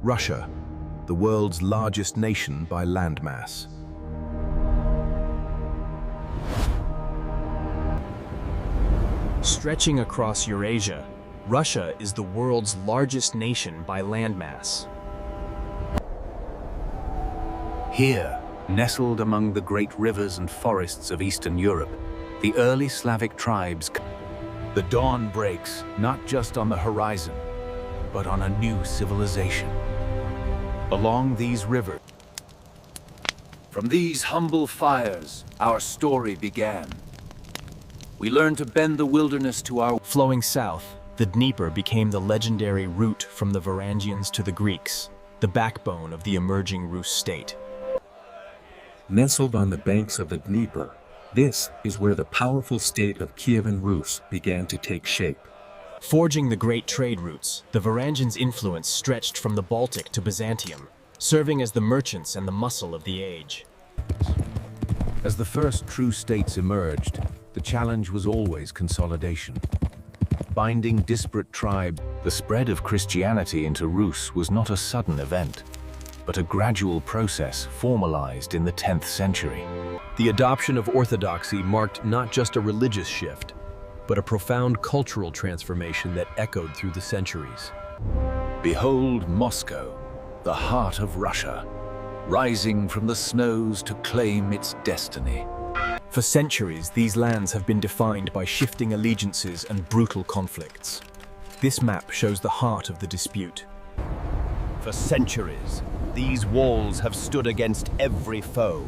Russia, the world's largest nation by landmass. Stretching across Eurasia, Russia is the world's largest nation by landmass. Here, nestled among the great rivers and forests of Eastern Europe, the early Slavic tribes. The dawn breaks not just on the horizon, but on a new civilization. Along these rivers, from these humble fires, our story began. We learned to bend the wilderness to our... Flowing south, the Dnieper became the legendary route from the Varangians to the Greeks, the backbone of the emerging Rus state. Nestled on the banks of the Dnieper, this is where the powerful state of Kievan Rus began to take shape. Forging the great trade routes, the Varangians' influence stretched from the Baltic to Byzantium, serving as the merchants and the muscle of the age. As the first true states emerged, the challenge was always consolidation. Binding disparate tribes, The spread of Christianity into Rus was not a sudden event, but a gradual process formalized in the 10th century. The adoption of orthodoxy marked not just a religious shift, but a profound cultural transformation that echoed through the centuries. Behold Moscow, the heart of Russia, rising from the snows to claim its destiny. For centuries, these lands have been defined by shifting allegiances and brutal conflicts. This map shows the heart of the dispute. For centuries, these walls have stood against every foe,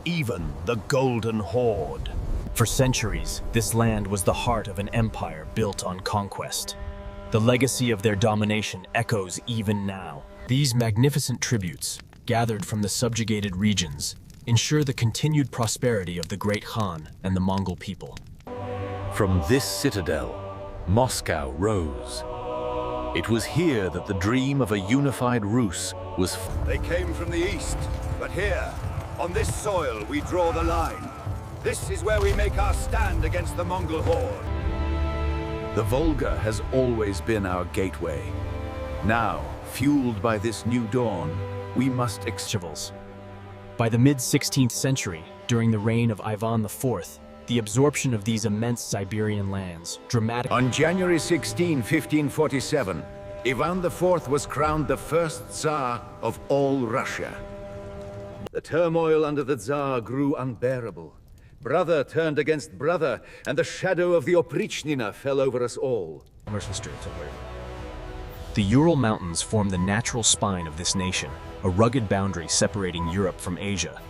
even the Golden Horde. For centuries, this land was the heart of an empire built on conquest. The legacy of their domination echoes even now. These magnificent tributes, gathered from the subjugated regions, ensure the continued prosperity of the Great Khan and the Mongol people. From this citadel, Moscow rose. It was here that the dream of a unified Rus was. They came from the east, but here, on this soil, we draw the line. This is where we make our stand against the Mongol horde. The Volga has always been our gateway. Now, fueled by this new dawn, we must Festivals. By the mid-16th century, during the reign of Ivan IV, the absorption of these immense Siberian lands dramatically. On January 16, 1547, Ivan IV was crowned the first Tsar of all Russia. The turmoil under the Tsar grew unbearable. Brother turned against brother, and the shadow of the Oprichnina fell over us all. The Ural Mountains form the natural spine of this nation, a rugged boundary separating Europe from Asia.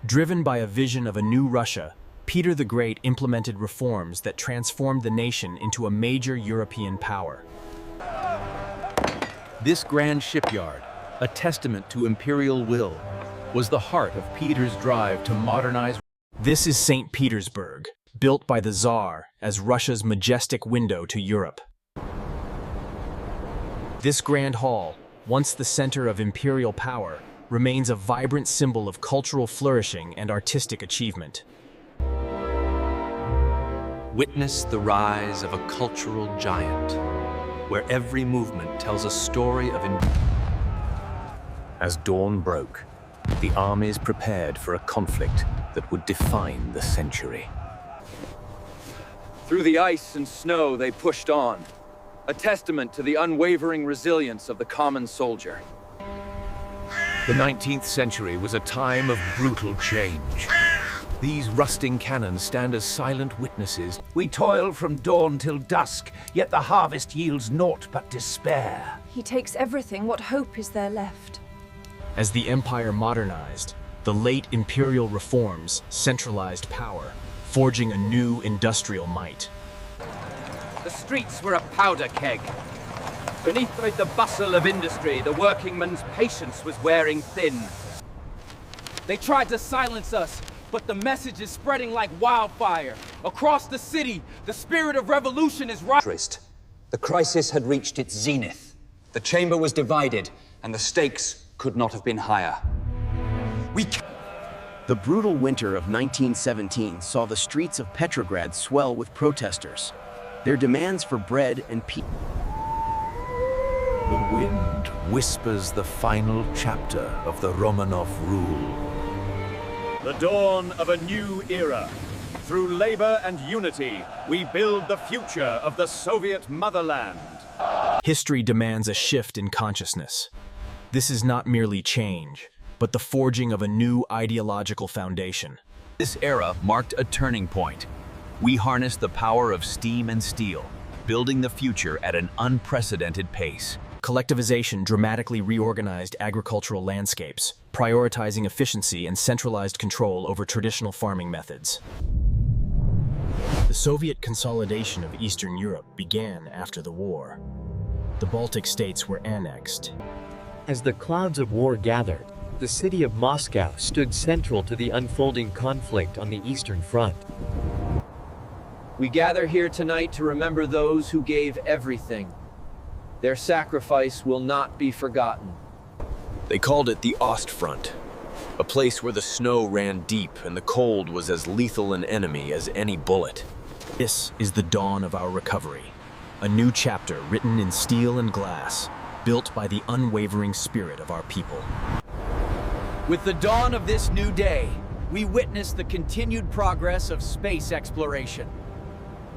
Driven by a vision of a new Russia, Peter the Great implemented reforms that transformed the nation into a major European power. This grand shipyard, a testament to imperial will, was the heart of Peter's drive to modernize. This is St. Petersburg, built by the Tsar as Russia's majestic window to Europe. This grand hall, once the center of imperial power, remains a vibrant symbol of cultural flourishing and artistic achievement. Witness the rise of a cultural giant, where every movement tells a story of. As dawn broke, the armies prepared for a conflict that would define the century. Through the ice and snow, they pushed on, a testament to the unwavering resilience of the common soldier. The 19th century was a time of brutal change. These rusting cannons stand as silent witnesses. We toil from dawn till dusk, yet the harvest yields naught but despair. He takes everything. What hope is there left? As the empire modernized, the late imperial reforms centralized power, forging a new industrial might. The streets were a powder keg. Beneath the bustle of industry, the working man's patience was wearing thin. They tried to silence us, but the message is spreading like wildfire. Across the city, the spirit of revolution is rising. The crisis had reached its zenith. The chamber was divided, and the stakes could not have been higher. The brutal winter of 1917 saw the streets of Petrograd swell with protesters. Their demands for bread and peace. The wind whispers the final chapter of the Romanov rule. The dawn of a new era. Through labor and unity, we build the future of the Soviet motherland. History demands a shift in consciousness. This is not merely change, but the forging of a new ideological foundation. This era marked a turning point. We harnessed the power of steam and steel, building the future at an unprecedented pace. Collectivization dramatically reorganized agricultural landscapes, prioritizing efficiency and centralized control over traditional farming methods. The Soviet consolidation of Eastern Europe began after the war. The Baltic states were annexed. As the clouds of war gathered, the city of Moscow stood central to the unfolding conflict on the Eastern Front. We gather here tonight to remember those who gave everything. Their sacrifice will not be forgotten. They called it the Ostfront, a place where the snow ran deep and the cold was as lethal an enemy as any bullet. This is the dawn of our recovery, a new chapter written in steel and glass, built by the unwavering spirit of our people. With the dawn of this new day, we witness the continued progress of space exploration.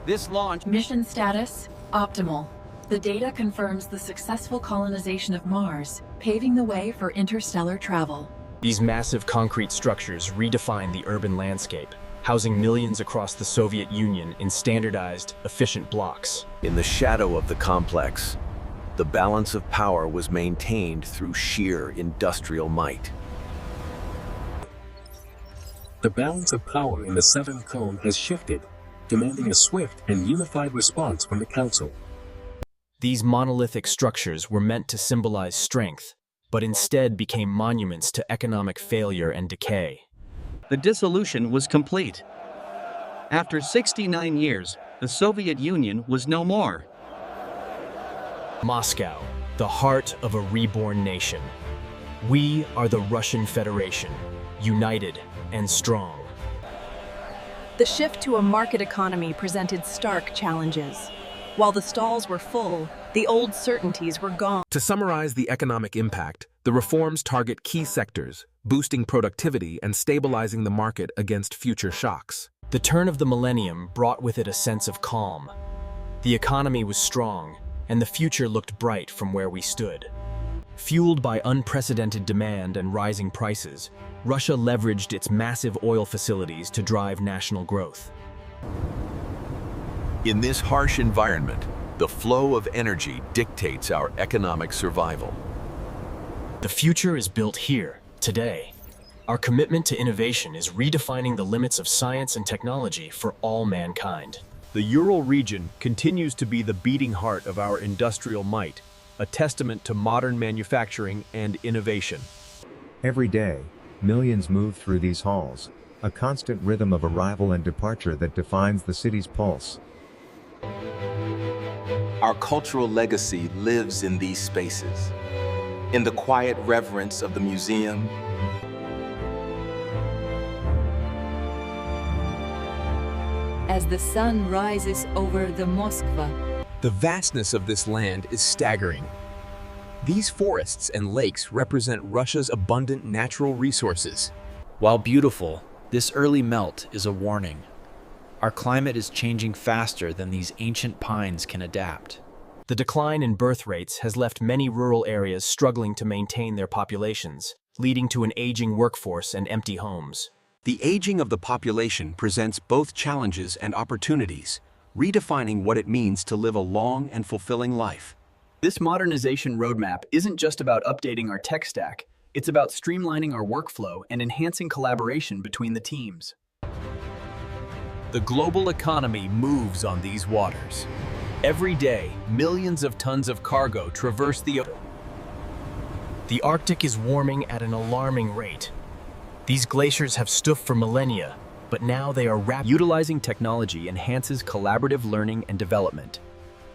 This launch... Mission status, optimal. The data confirms the successful colonization of Mars, paving the way for interstellar travel. These massive concrete structures redefine the urban landscape, housing millions across the Soviet Union in standardized, efficient blocks. In the shadow of the complex, the balance of power was maintained through sheer industrial might. The balance of power in the Southern Cone has shifted, demanding a swift and unified response from the Council. These monolithic structures were meant to symbolize strength, but instead became monuments to economic failure and decay. The dissolution was complete. After 69 years, the Soviet Union was no more. Moscow, the heart of a reborn nation. We are the Russian Federation, united and strong. The shift to a market economy presented stark challenges. While the stalls were full, the old certainties were gone. To summarize the economic impact, the reforms target key sectors, boosting productivity and stabilizing the market against future shocks. The turn of the millennium brought with it a sense of calm. The economy was strong, and the future looked bright from where we stood. Fueled by unprecedented demand and rising prices, Russia leveraged its massive oil facilities to drive national growth. In this harsh environment, the flow of energy dictates our economic survival. The future is built here, today. Our commitment to innovation is redefining the limits of science and technology for all mankind. The Ural region continues to be the beating heart of our industrial might, a testament to modern manufacturing and innovation. Every day, millions move through these halls, a constant rhythm of arrival and departure that defines the city's pulse. Our cultural legacy lives in these spaces, in the quiet reverence of the museum, as the sun rises over the Moskva. The vastness of this land is staggering. These forests and lakes represent Russia's abundant natural resources. While beautiful, this early melt is a warning. Our climate is changing faster than these ancient pines can adapt. The decline in birth rates has left many rural areas struggling to maintain their populations, leading to an aging workforce and empty homes. The aging of the population presents both challenges and opportunities, redefining what it means to live a long and fulfilling life. This modernization roadmap isn't just about updating our tech stack, it's about streamlining our workflow and enhancing collaboration between the teams. The global economy moves on these waters. Every day, millions of tons of cargo traverse the ocean. The Arctic is warming at an alarming rate. These glaciers have stood for millennia, but now they are Utilizing technology enhances collaborative learning and development.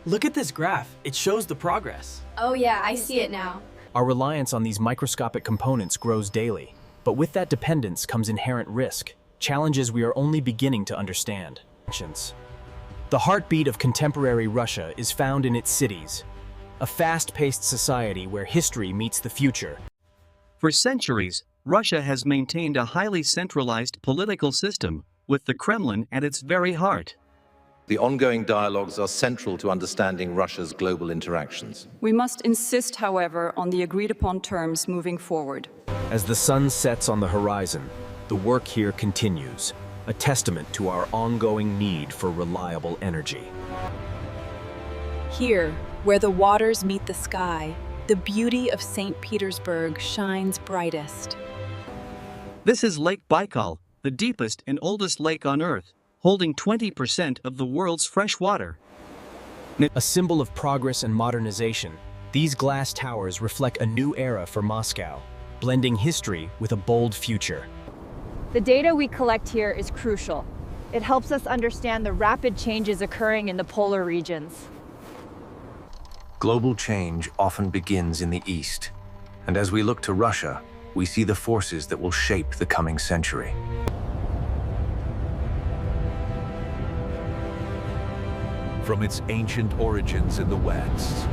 Look at this graph. It shows the progress. Oh yeah, I see it now. Our reliance on these microscopic components grows daily, but with that dependence comes inherent risk, challenges we are only beginning to understand. The heartbeat of contemporary Russia is found in its cities. a fast-paced society where history meets the future. For centuries, Russia has maintained a highly centralized political system, with the Kremlin at its very heart. The ongoing dialogues are central to understanding Russia's global interactions. We must insist, however, on the agreed-upon terms moving forward. As the sun sets on the horizon, the work here continues, a testament to our ongoing need for reliable energy. Here, where the waters meet the sky, the beauty of St. Petersburg shines brightest. This is Lake Baikal, the deepest and oldest lake on Earth, holding 20% of the world's fresh water. A symbol of progress and modernization, these glass towers reflect a new era for Moscow, blending history with a bold future. The data we collect here is crucial. It helps us understand the rapid changes occurring in the polar regions. Global change often begins in the East, and as we look to Russia, we see the forces that will shape the coming century. From its ancient origins in the West